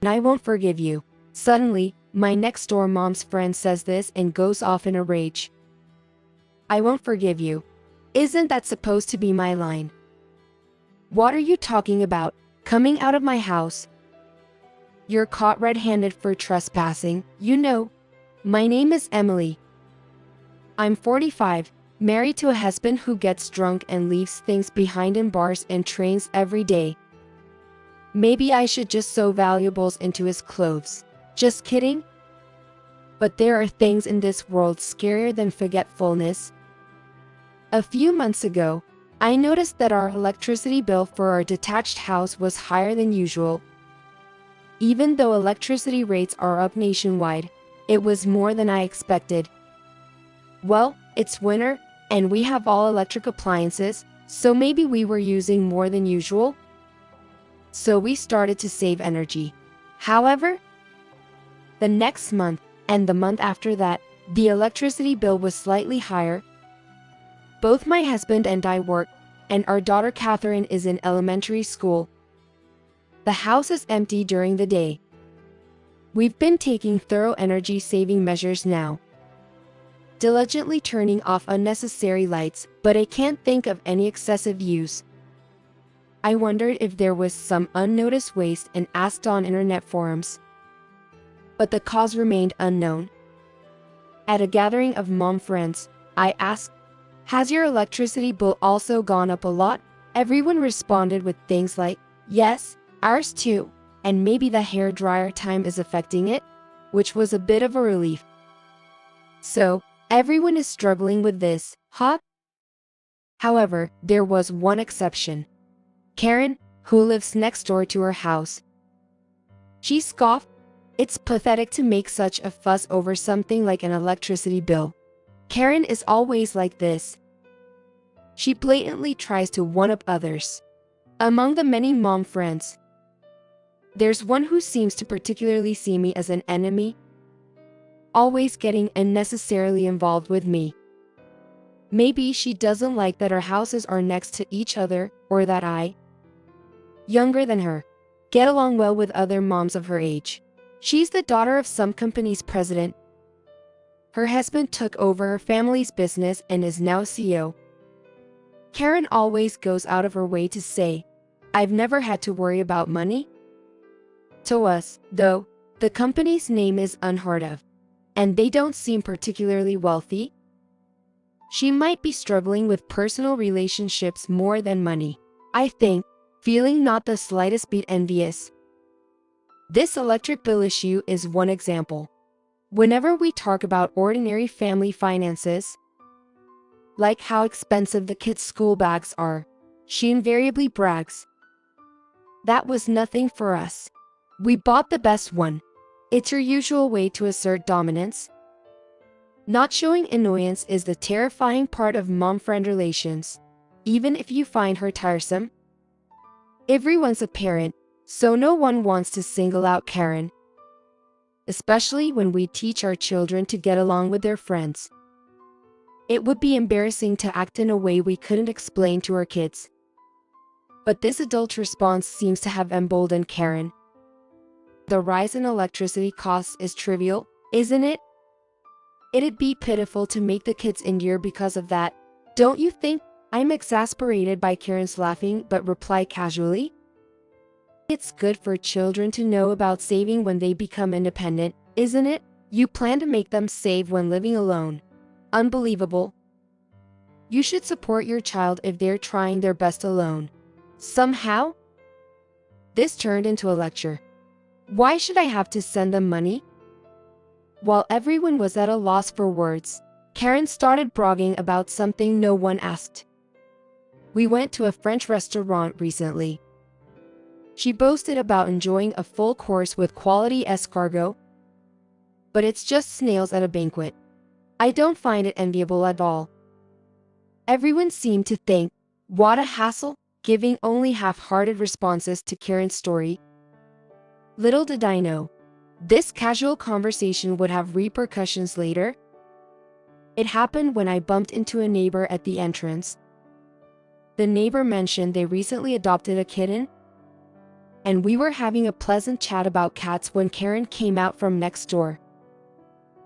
and I won't forgive you. Suddenly, my next door mom's friend says this and goes off in a rage. I won't forgive you. Isn't that supposed to be my line? What are you talking about? Coming out of my house? You're caught red-handed for trespassing, you know. My name is Emily. I'm 45, married to a husband who gets drunk and leaves things behind in bars and trains every day. Maybe I should just sew valuables into his clothes. Just kidding. But there are things in this world scarier than forgetfulness. A few months ago, I noticed that our electricity bill for our detached house was higher than usual. Even though electricity rates are up nationwide, it was more than I expected. Well, it's winter, and we have all electric appliances, so maybe we were using more than usual. So we started to save energy. However, the next month, and the month after that, the electricity bill was slightly higher. Both my husband and I work, and our daughter Catherine is in elementary school. The house is empty during the day. We've been taking thorough energy-saving measures now, diligently turning off unnecessary lights, but I can't think of any excessive use. I wondered if there was some unnoticed waste and asked on internet forums, but the cause remained unknown. At a gathering of mom friends, I asked, "Has your electricity bill also gone up a lot?" Everyone responded with things like, "Yes, ours too, and maybe the hair dryer time is affecting it," which was a bit of a relief. So, everyone is struggling with this, huh? However, there was one exception. Karen, who lives next door to her house. She scoffed. It's pathetic to make such a fuss over something like an electricity bill. Karen is always like this. She blatantly tries to one-up others. Among the many mom friends, there's one who seems to particularly see me as an enemy, always getting unnecessarily involved with me. Maybe she doesn't like that our houses are next to each other, or that I, younger than her, get along well with other moms of her age. She's the daughter of some company's president. Her husband took over her family's business and is now CEO. Karen always goes out of her way to say, "I've never had to worry about money." To us, though, the company's name is unheard of, and they don't seem particularly wealthy. She might be struggling with personal relationships more than money, I think, feeling not the slightest bit envious. This electric bill issue is one example. Whenever we talk about ordinary family finances, like how expensive the kids' school bags are, she invariably brags. That was nothing for us. We bought the best one. It's her usual way to assert dominance. Not showing annoyance is the terrifying part of mom-friend relations, even if you find her tiresome. Everyone's a parent, so no one wants to single out Karen, especially when we teach our children to get along with their friends. It would be embarrassing to act in a way we couldn't explain to our kids. But this adult response seems to have emboldened Karen. The rise in electricity costs is trivial, isn't it? It'd be pitiful to make the kids endure because of that, don't you think? I'm exasperated by Karen's laughing but reply casually. It's good for children to know about saving when they become independent, isn't it? You plan to make them save when living alone. Unbelievable. You should support your child if they're trying their best alone. Somehow? This turned into a lecture. Why should I have to send them money? While everyone was at a loss for words, Karen started bragging about something no one asked. We went to a French restaurant recently. She boasted about enjoying a full course with quality escargot, but it's just snails at a banquet. I don't find it enviable at all. Everyone seemed to think, what a hassle, giving only half-hearted responses to Karen's story. Little did I know, this casual conversation would have repercussions later. It happened when I bumped into a neighbor at the entrance. The neighbor mentioned they recently adopted a kitten. and we were having a pleasant chat about cats when Karen came out from next door,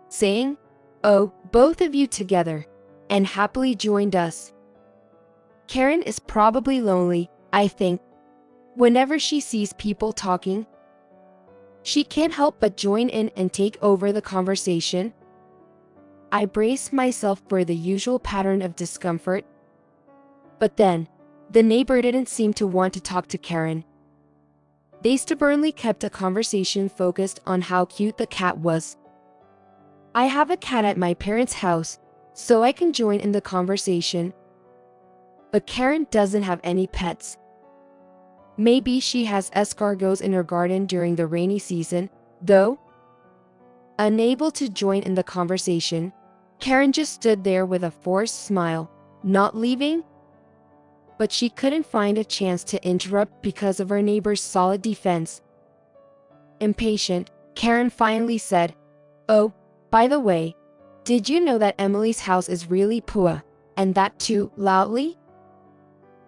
saying, "Oh, both of you together," and happily joined us. Karen is probably lonely, I think. Whenever she sees people talking, she can't help but join in and take over the conversation. I braced myself for the usual pattern of discomfort. But then, the neighbor didn't seem to want to talk to Karen. They stubbornly kept a conversation focused on how cute the cat was. I have a cat at my parents' house, so I can join in the conversation. But Karen doesn't have any pets. Maybe she has escargots in her garden during the rainy season, though. Unable to join in the conversation, Karen just stood there with a forced smile, not leaving. But she couldn't find a chance to interrupt because of her neighbor's solid defense. Impatient, Karen finally said, "Oh, by the way, did you know that Emily's house is really poor, and that too loudly?"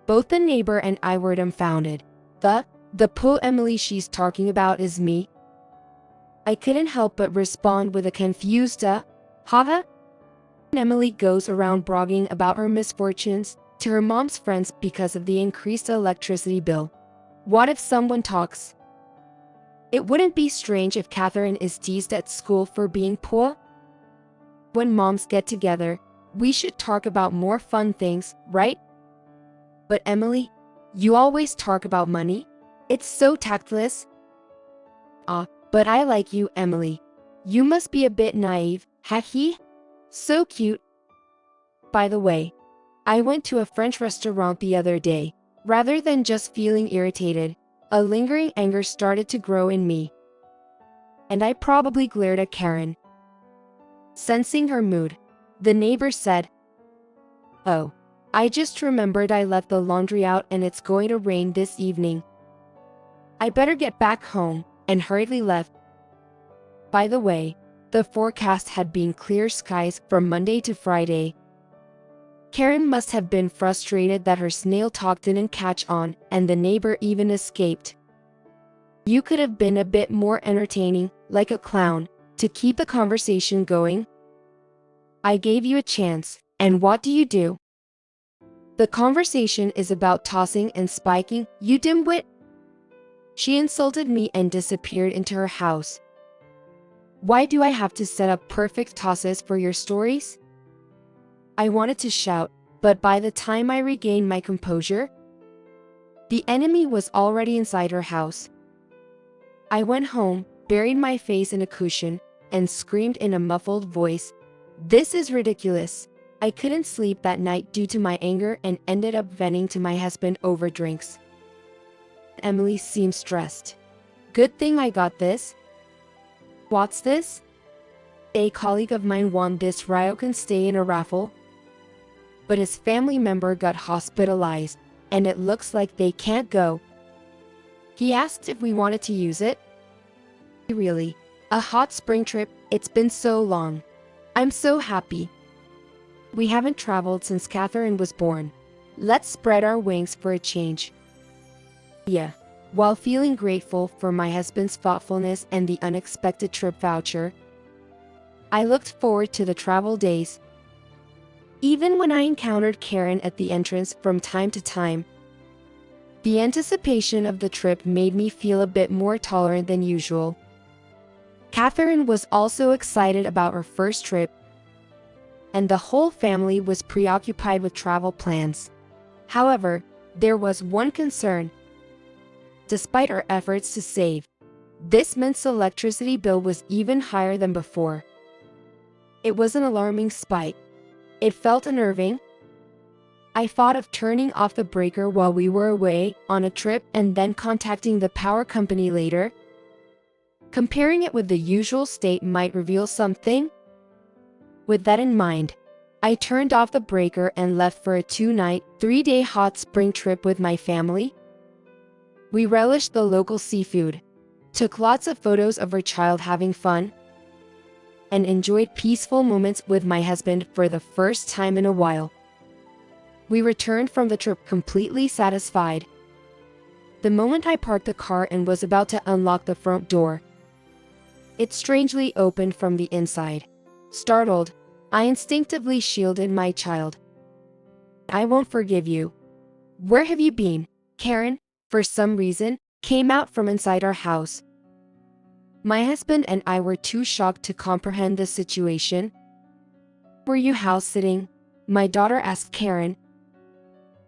Both the neighbor and I were dumbfounded. The poor Emily she's talking about is me. I couldn't help but respond with a confused haha. Emily goes around bragging about her misfortunes to her mom's friends because of the increased electricity bill. What if someone talks? It wouldn't be strange if Catherine is teased at school for being poor. When moms get together, we should talk about more fun things, right? But Emily, you always talk about money. It's so tactless. But I like you, Emily. You must be a bit naive, he? So cute. By the way, I went to a French restaurant the other day. Rather than just feeling irritated, a lingering anger started to grow in me. And I probably glared at Karen. Sensing her mood, the neighbor said, "Oh, I just remembered I left the laundry out and it's going to rain this evening. I better get back home," and hurriedly left. By the way, the forecast had been clear skies from Monday to Friday. Karen must have been frustrated that her snail talk didn't catch on, and the neighbor even escaped. You could have been a bit more entertaining, like a clown, to keep the conversation going. I gave you a chance, and what do? The conversation is about tossing and spiking, you dimwit. She insulted me and disappeared into her house. Why do I have to set up perfect tosses for your stories? I wanted to shout, but by the time I regained my composure, the enemy was already inside her house. I went home, buried my face in a cushion, and screamed in a muffled voice, "This is ridiculous." I couldn't sleep that night due to my anger and ended up venting to my husband over drinks. Emily seemed stressed. Good thing I got this. What's this? A colleague of mine won this Ryokan stay in a raffle, but his family member got hospitalized, and it looks like they can't go. He asked if we wanted to use it. Really, a hot spring trip, it's been so long. I'm so happy. We haven't traveled since Catherine was born. Let's spread our wings for a change. Yeah. While feeling grateful for my husband's thoughtfulness and the unexpected trip voucher, I looked forward to the travel days. Even when I encountered Karen at the entrance from time to time, the anticipation of the trip made me feel a bit more tolerant than usual. Catherine was also excited about her first trip, and the whole family was preoccupied with travel plans. However, there was one concern. Despite our efforts to save, this month's electricity bill was even higher than before. It was an alarming spike. It felt unnerving. I thought of turning off the breaker while we were away on a trip and then contacting the power company later. Comparing it with the usual state might reveal something. With that in mind, I turned off the breaker and left for a 2-night, 3-day hot spring trip with my family. We relished the local seafood, took lots of photos of our child having fun, and enjoyed peaceful moments with my husband for the first time in a while. We returned from the trip completely satisfied. The moment I parked the car and was about to unlock the front door, it strangely opened from the inside. Startled, I instinctively shielded my child. "I won't forgive you. Where have you been?" Karen, for some reason, came out from inside our house. My husband and I were too shocked to comprehend the situation. "Were you house sitting?" my daughter asked Karen.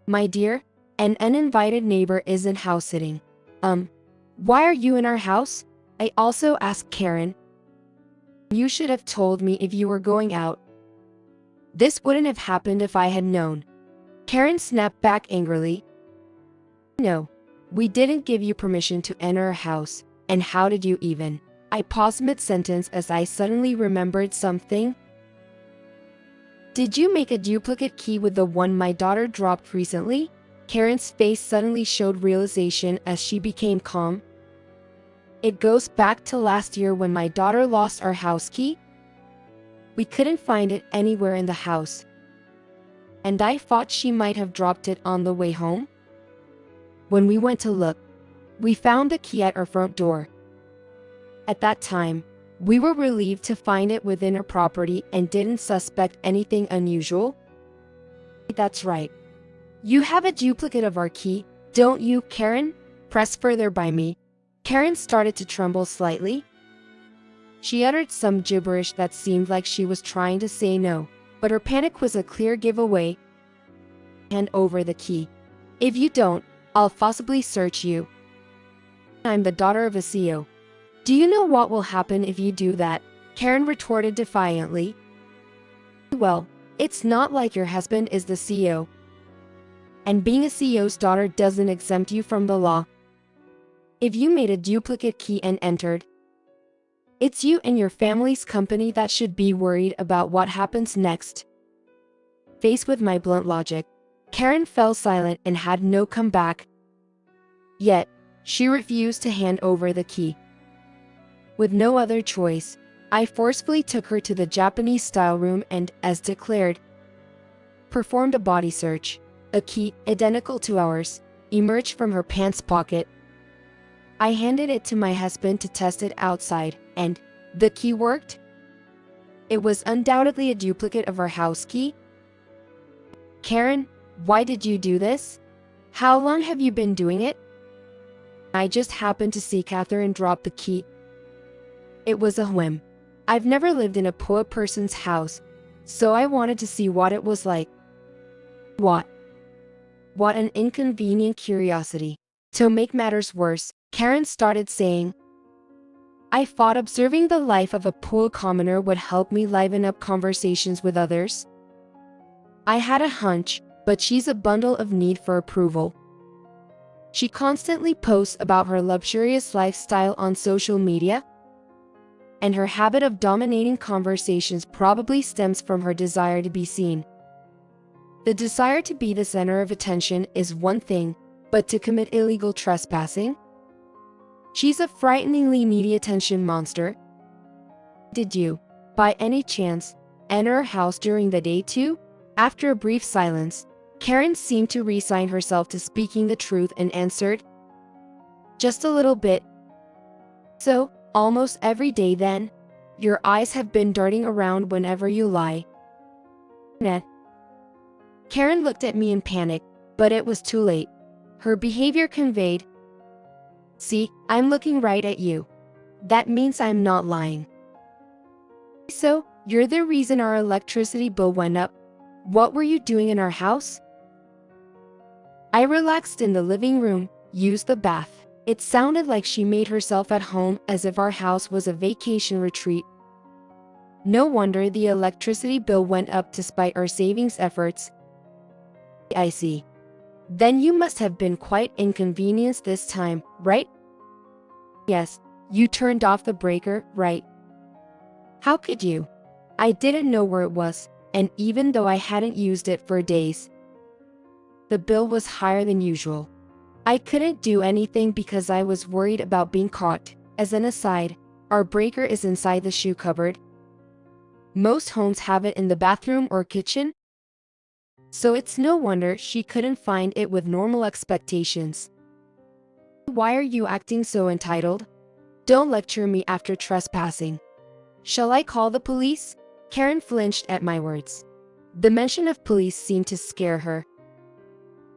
"My dear, an uninvited neighbor isn't house sitting." Why are you in our house?" I also asked Karen. "You should have told me if you were going out. This wouldn't have happened if I had known." Karen snapped back angrily. "No, we didn't give you permission to enter our house, and how did you even?" I paused mid-sentence as I suddenly remembered something. "Did you make a duplicate key with the one my daughter dropped recently?" Karen's face suddenly showed realization as she became calm. "It goes back to last year when my daughter lost our house key. We couldn't find it anywhere in the house, and I thought she might have dropped it on the way home. When we went to look, we found the key at our front door. At that time, we were relieved to find it within our property and didn't suspect anything unusual." "That's right. You have a duplicate of our key, don't you, Karen?" Pressed further by me, Karen started to tremble slightly. She uttered some gibberish that seemed like she was trying to say no, but her panic was a clear giveaway. "Hand over the key. If you don't, I'll forcibly search you. I'm the daughter of a CEO. Do you know what will happen if you do that?" Karen retorted defiantly. "Well, it's not like your husband is the CEO. And being a CEO's daughter doesn't exempt you from the law. If you made a duplicate key and entered, it's you and your family's company that should be worried about what happens next." Faced with my blunt logic, Karen fell silent and had no comeback. Yet, she refused to hand over the key. With no other choice, I forcefully took her to the Japanese-style room and, as declared, performed a body search. A key, identical to ours, emerged from her pants pocket. I handed it to my husband to test it outside, and the key worked. It was undoubtedly a duplicate of our house key. "Karen, why did you do this? How long have you been doing it?" "I just happened to see Catherine drop the key. It was a whim. I've never lived in a poor person's house, so I wanted to see what it was like." What an inconvenient curiosity. To make matters worse, Karen started saying, "I thought observing the life of a poor commoner would help me liven up conversations with others. I had a hunch, but she's a bundle of need for approval. She constantly posts about her luxurious lifestyle on social media, and her habit of dominating conversations probably stems from her desire to be seen. The desire to be the center of attention is one thing, but to commit illegal trespassing? She's a frighteningly needy attention monster." "Did you, by any chance, enter her house during the day too?" After a brief silence, Karen seemed to resign herself to speaking the truth and answered, "Just a little bit." "So, almost every day then? Your eyes have been darting around whenever you lie." "Nah." Karen looked at me in panic, but it was too late. Her behavior conveyed, "See, I'm looking right at you. That means I'm not lying." "So, you're the reason our electricity bill went up. What were you doing in our house?" "I relaxed in the living room, used the bath." It sounded like she made herself at home, as if our house was a vacation retreat. No wonder the electricity bill went up despite our savings efforts. "I see. Then you must have been quite inconvenienced this time, right?" "Yes, you turned off the breaker, right?" "How could you?" "I didn't know where it was, and even though I hadn't used it for days, the bill was higher than usual. I couldn't do anything because I was worried about being caught." As an aside, our breaker is inside the shoe cupboard. Most homes have it in the bathroom or kitchen, so it's no wonder she couldn't find it with normal expectations. Why are you acting so entitled? Don't lecture me after trespassing. Shall I call the police? Karen flinched at my words. The mention of police seemed to scare her.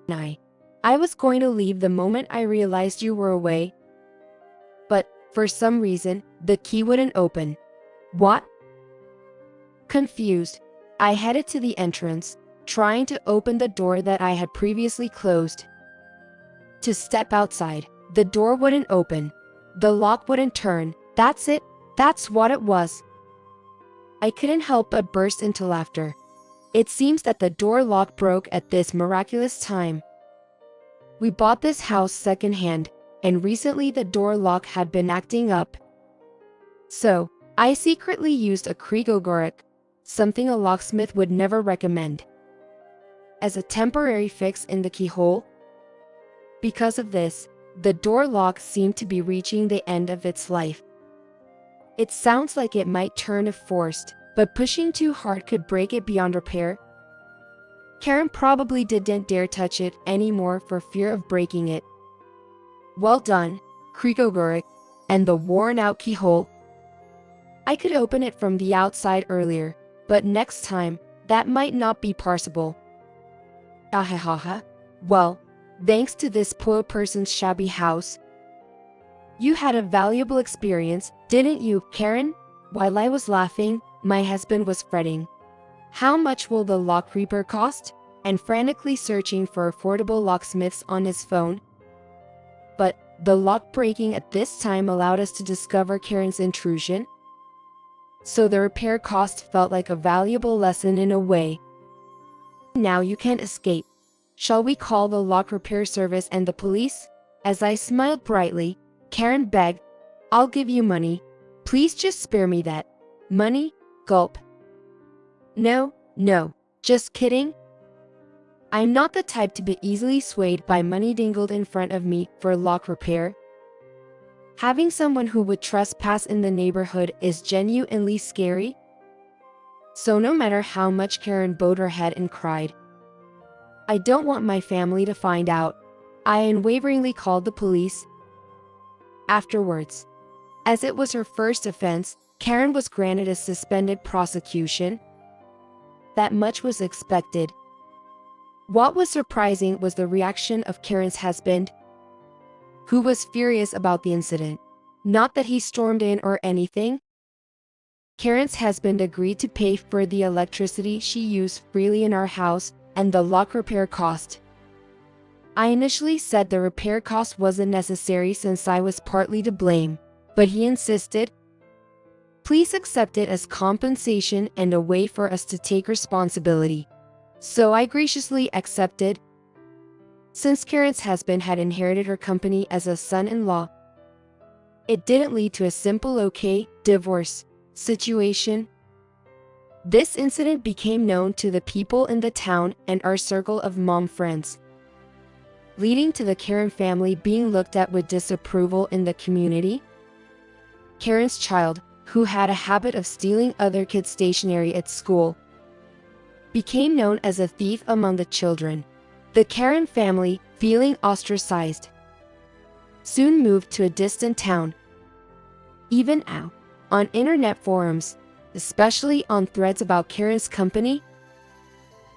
I was going to leave the moment I realized you were away. But, for some reason, the key wouldn't open. What? Confused, I headed to the entrance, trying to open the door that I had previously closed. To step outside, the door wouldn't open. The lock wouldn't turn. That's it. That's what it was. I couldn't help but burst into laughter. It seems that the door lock broke at this miraculous time. We bought this house secondhand, and recently the door lock had been acting up. So, I secretly used a krigogorek, something a locksmith would never recommend, as a temporary fix in the keyhole. Because of this, the door lock seemed to be reaching the end of its life. It sounds like it might turn if forced, but pushing too hard could break it beyond repair. Karen probably didn't dare touch it anymore for fear of breaking it. Well done, krigogorek, and the worn-out keyhole. I could open it from the outside earlier, but next time, that might not be possible. Ahahaha. Well, thanks to this poor person's shabby house. You had a valuable experience, didn't you, Karen? While I was laughing, my husband was fretting. How much will the lock repair cost? And frantically searching for affordable locksmiths on his phone. But the lock breaking at this time allowed us to discover Karen's intrusion. So the repair cost felt like a valuable lesson in a way. Now you can't escape. Shall we call the lock repair service and the police? As I smiled brightly, Karen begged, I'll give you money. Please just spare me that. Money? Gulp. No, just kidding. I'm not the type to be easily swayed by money dangled in front of me for lock repair. Having someone who would trespass in the neighborhood is genuinely scary. So no matter how much Karen bowed her head and cried, I don't want my family to find out, I unwaveringly called the police. Afterwards, as it was her first offense, Karen was granted a suspended prosecution. That much was expected. What was surprising was the reaction of Karen's husband, who was furious about the incident. Not that he stormed in or anything. Karen's husband agreed to pay for the electricity she used freely in our house and the lock repair cost. I initially said the repair cost wasn't necessary since I was partly to blame, but he insisted. Please accept it as compensation and a way for us to take responsibility. So I graciously accepted. Since Karen's husband had inherited her company as a son-in-law, it didn't lead to a simple okay divorce situation. This incident became known to the people in the town and our circle of mom friends, leading to the Karen family being looked at with disapproval in the community. Karen's child, who had a habit of stealing other kids' stationery at school, became known as a thief among the children. The Karen family, feeling ostracized, soon moved to a distant town. Even now, on internet forums, especially on threads about Karen's company,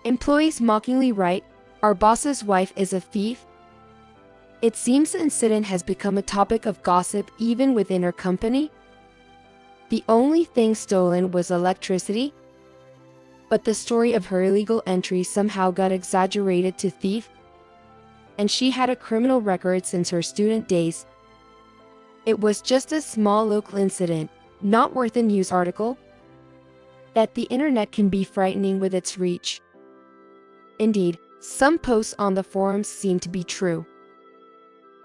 employees mockingly write, "Our boss's wife is a thief." It seems the incident has become a topic of gossip even within her company. The only thing stolen was electricity, but the story of her illegal entry somehow got exaggerated to thief, and she had a criminal record since her student days. It was just a small local incident, not worth a news article. That the internet can be frightening with its reach. Indeed, some posts on the forums seem to be true.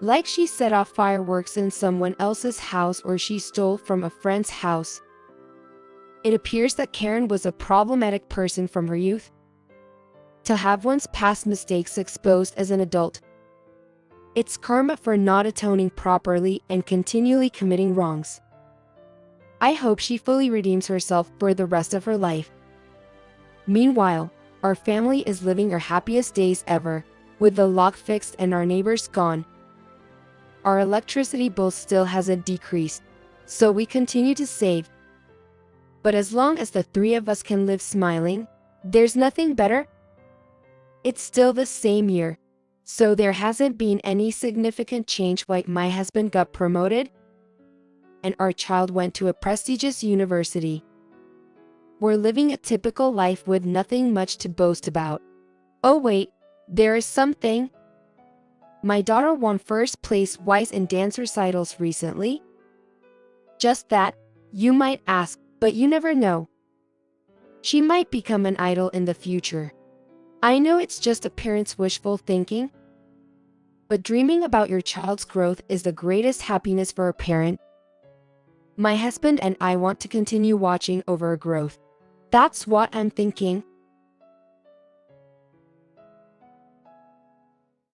Like she set off fireworks in someone else's house or she stole from a friend's house. It appears that Karen was a problematic person from her youth. To have one's past mistakes exposed as an adult, it's karma for not atoning properly and continually committing wrongs. I hope she fully redeems herself for the rest of her life. Meanwhile, our family is living our happiest days ever, with the lock fixed and our neighbors gone. Our electricity bill still hasn't decreased, so we continue to save. But as long as the three of us can live smiling, there's nothing better. It's still the same year, so there hasn't been any significant change. Like my husband got promoted, and our child went to a prestigious university. We're living a typical life with nothing much to boast about. Oh wait, there is something. My daughter won first place twice in dance recitals recently. Just that, you might ask, but you never know. She might become an idol in the future. I know it's just a parent's wishful thinking, but dreaming about your child's growth is the greatest happiness for a parent. My husband and I want to continue watching over her growth. That's what I'm thinking.